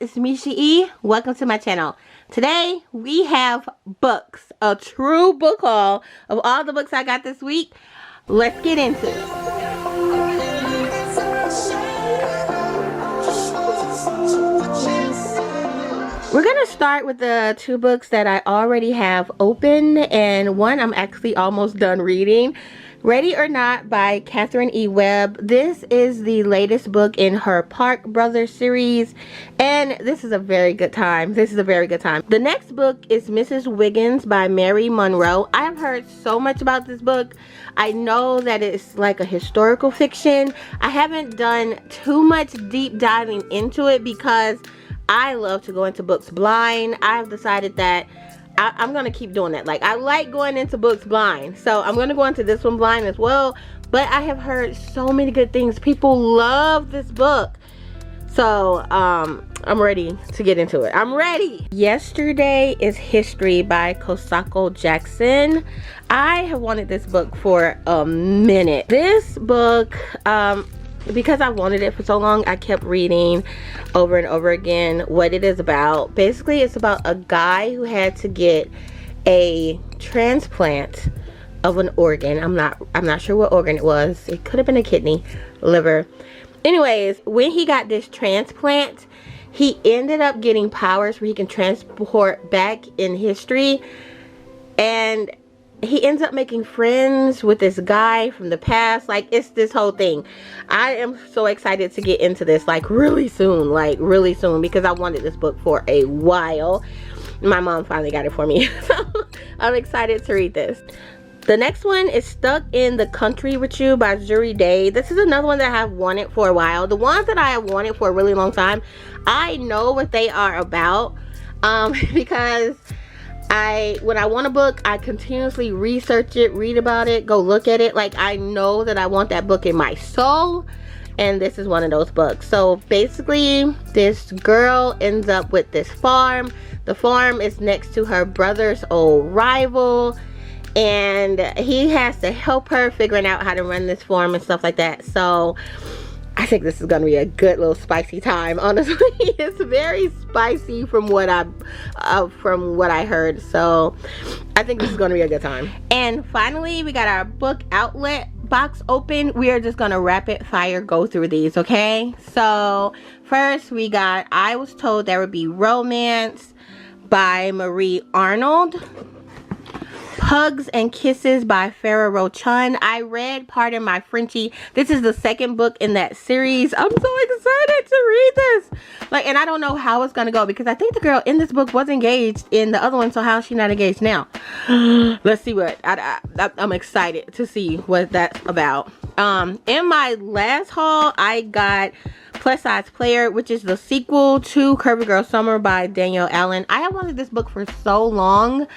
it's Misha E. Welcome to my channel. Today we have books, a true book haul of all the books I got this week. Let's get into it. We're gonna start with the two books that I already have open, and one I'm actually almost done reading. Ready or Not by Catherine E. Webb. This is the latest book in her Park Brothers series, and this is a very good time. This is a very good time. The next book is Mrs. Wiggins by Mary Monroe. I have heard so much about this book. I know that it's like a historical fiction. I haven't done too much deep diving into it because I love to go into books blind. I've decided that I'm gonna keep doing that. Like, I like going into books blind, so I'm gonna go into this one blind as well. But I have heard so many good things. People love this book, so I'm ready to get into it. I'm ready. Yesterday is History by Kosako Jackson. I have wanted this book for a minute. This book, because I wanted it for so long, I kept reading over and over again what it is about. Basically, it's about a guy who had to get a transplant of an organ. I'm not sure what organ it was. It could have been a kidney, liver. Anyways, when he got this transplant, he ended up getting powers where he can transport back in history, and he ends up making friends with this guy from the past. Like, it's this whole thing. I am so excited to get into this, like, really soon, because I wanted this book for a while. My mom finally got it for me, so I'm excited to read this. The next one is Stuck in the Country with You by Zuri Day. This is another one that I've wanted for a while. The ones that I have wanted for a really long time, I know what they are about, because when I want a book, I continuously research it, read about it, go look at it. Like, I know that I want that book in my soul, and this is one of those books. So basically, this girl ends up with this farm. The farm is next to her brother's old rival, and he has to help her figuring out how to run this farm and stuff like that. So I think this is gonna be a good little spicy time. Honestly, it's very spicy from what I heard. So I think this is gonna be a good time. And finally, we got our book outlet box open. We are just gonna rapid fire go through these, okay? So first, we got I Was Told There Would Be Romance by Marie Arnold. Hugs and Kisses by Farah Rochun. I read Pardon My Frenchie. This is the second book in that series. I'm so excited to read this. Like, and I don't know how it's gonna go because I think the girl in this book was engaged in the other one, so how is she not engaged now? Let's see what I'm excited to see what that's about. In my last haul, I got Plus Size Player, which is the sequel to Curvy Girl Summer by Danielle Allen. I have wanted this book for so long,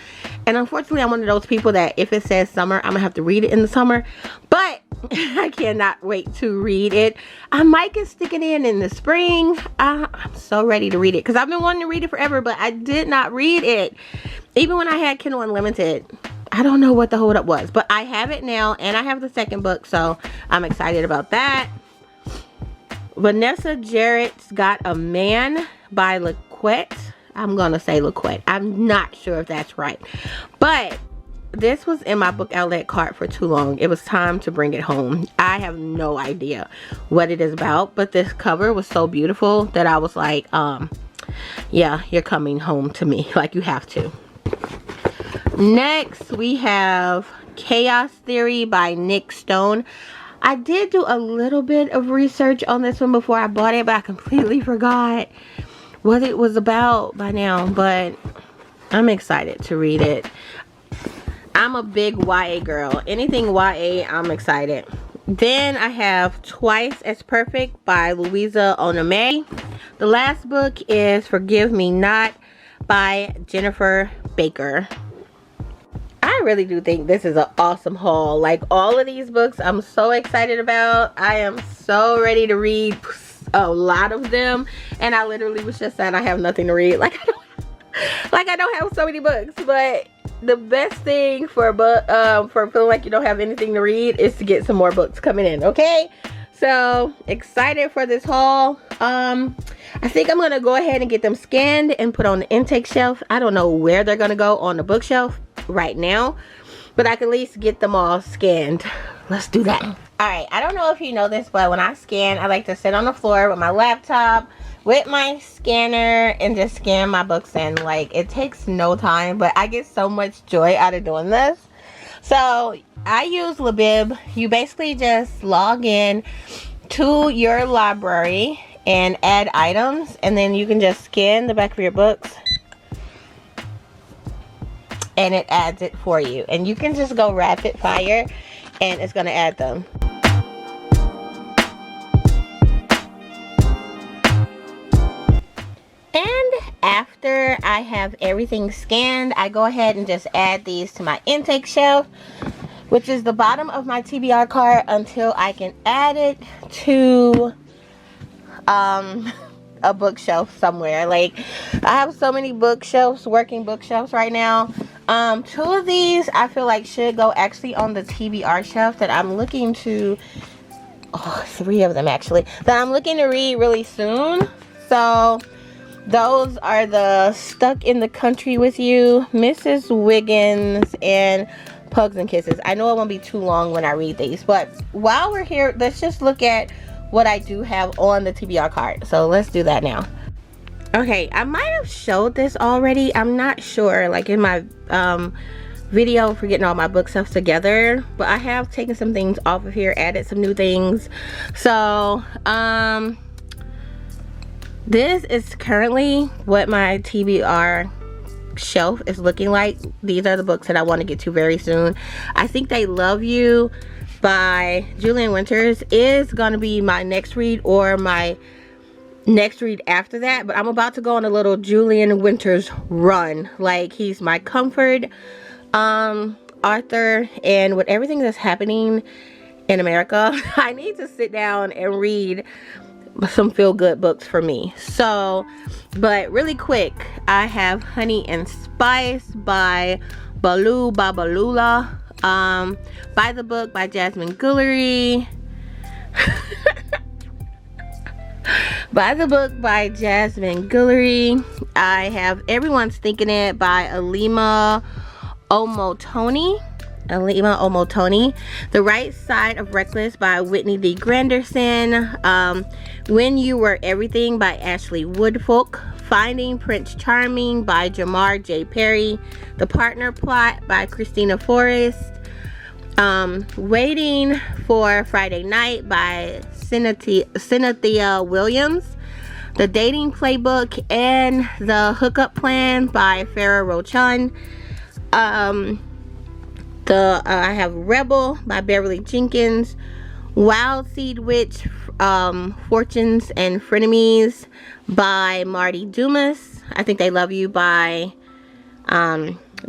and unfortunately I'm one of those people that if it says summer, I'm gonna have to read it in the summer, but I cannot wait to read it. I might get sticking in the spring. I'm so ready to read it because I've been wanting to read it forever, but I did not read it even when I had Kindle Unlimited. I don't know what the hold up was, but I have it now, and I have the second book, so I'm excited about that. Vanessa Jarrett's Got a Man by LaQuette. I'm gonna say LaQuette. I'm not sure if that's right, but this was in my book outlet cart for too long. It was time to bring it home. I have no idea what it is about, but this cover was so beautiful that I was like, yeah, you're coming home to me. Like, you have to. Next, we have Chaos Theory by Nick Stone. I did do a little bit of research on this one before I bought it, but I completely forgot what it was about by now, but I'm excited to read it. I'm a big YA girl. Anything YA, I'm excited. Then I have Twice as Perfect by Louisa Onome. The last book is Forgive Me Not by Jennifer Baker. I really do think this is an awesome haul. Like, all of these books I'm so excited about. I am so ready to read a lot of them, and I literally was just saying I have nothing to read. Like, I don't have so many books, but the best thing for feeling like you don't have anything to read is to get some more books coming in, okay? So excited for this haul. I think I'm gonna go ahead and get them scanned and put on the intake shelf. I don't know where they're gonna go on the bookshelf right now, but I can at least get them all scanned. Let's do that. Alright, I don't know if you know this, but when I scan, I like to sit on the floor with my laptop, with my scanner, and just scan my books in. Like, it takes no time, but I get so much joy out of doing this. So, I use Labib. You basically just log in to your library and add items, and then you can just scan the back of your books and it adds it for you. And you can just go rapid fire and it's going to add them. And after I have everything scanned, I go ahead and just add these to my intake shelf, which is the bottom of my TBR cart, until I can add it to a bookshelf somewhere. Like, I have so many bookshelves, working bookshelves right now. 2 of these I feel like should go actually on the TBR shelf that I'm looking to, 3 of them actually, that I'm looking to read really soon. So those are the Stuck in the Country with You, Mrs. Wiggins, and Pugs and Kisses. I know it won't be too long when I read these, but while we're here, let's just look at what I do have on the TBR card. So let's do that now. Okay, I might have showed this already. I'm not sure, like in my video for getting all my bookshelves together, but I have taken some things off of here, added some new things. So this is currently what my TBR shelf is looking like. These are the books that I want to get to very soon. I Think They Love You by Julian Winters is going to be my next read, or my next read after that, but I'm about to go on a little Julian Winters run. Like, he's my comfort author, and with everything that's happening in America, I need to sit down and read some feel-good books for me. So, but really quick, I have Honey and Spice by Baloo Babalula, by the book by Jasmine Guillory. By the book by Jasmine Guillory, I have Everyone's Thinking It by Alima Omotoni. The Right Side of Reckless by Whitney D. Granderson. When You Were Everything by Ashley Woodfolk. Finding Prince Charming by Jamar J. Perry. The Partner Plot by Christina Forrest. Waiting for Friday Night by Cynthia Williams. The Dating Playbook and The Hookup Plan by Farah Rochan. I have Rebel by Beverly Jenkins. Wild Seed Witch, Fortunes and Frenemies by Marty Dumas. I Think They Love You by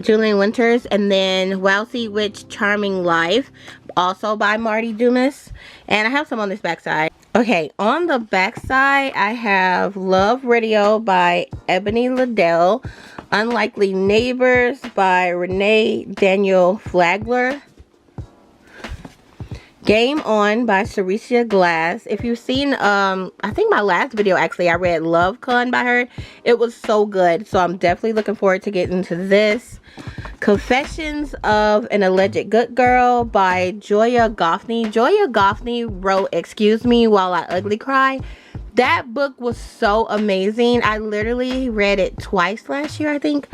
Julian Winters. And then Wild Seed Witch, Charming Life, also by Marty Dumas. And I have some on this backside. Okay, on the backside, I have Love Radio by Ebony Liddell. Unlikely Neighbors by Renee Daniel Flagler. Game On by Sarisha Glass. If you've seen, I think my last video, actually, I read Love Con by her. It was so good. So I'm definitely looking forward to getting to this. Confessions of an Alleged Good Girl by Joya Goffney. Joya Goffney wrote Excuse Me While I Ugly Cry. That book was so amazing. I literally read it twice last year, I think.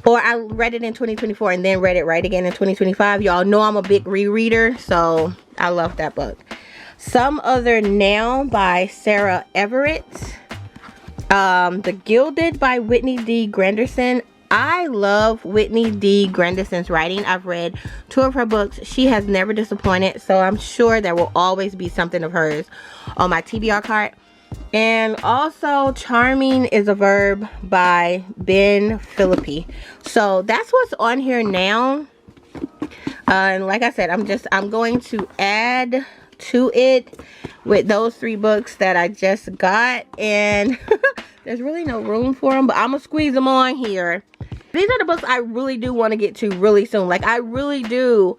Or I read it in 2024 and then read it right again in 2025. Y'all know I'm a big rereader, so I love that book. Some Other Now by Sarah Everett. The Gilded by Whitney D. Granderson. I love Whitney D. Granderson's writing. I've read 2 of her books. She has never disappointed, so I'm sure there will always be something of hers on my TBR cart. And also Charming is a Verb by Ben Philippi. So that's what's on here now. And like I said, I'm going to add to it with those 3 books that I just got. And there's really no room for them, but I'm gonna squeeze them on here. These are the books I really do want to get to really soon. Like, I really do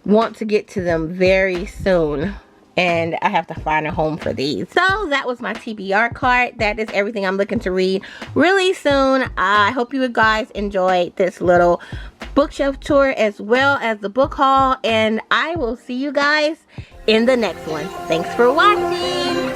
want to get to them very soon. and I have to find a home for these. So that was my TBR cart. That is everything I'm looking to read really soon. I hope you guys enjoyed this little bookshelf tour as well as the book haul, and I will see you guys in the next one. Thanks for watching.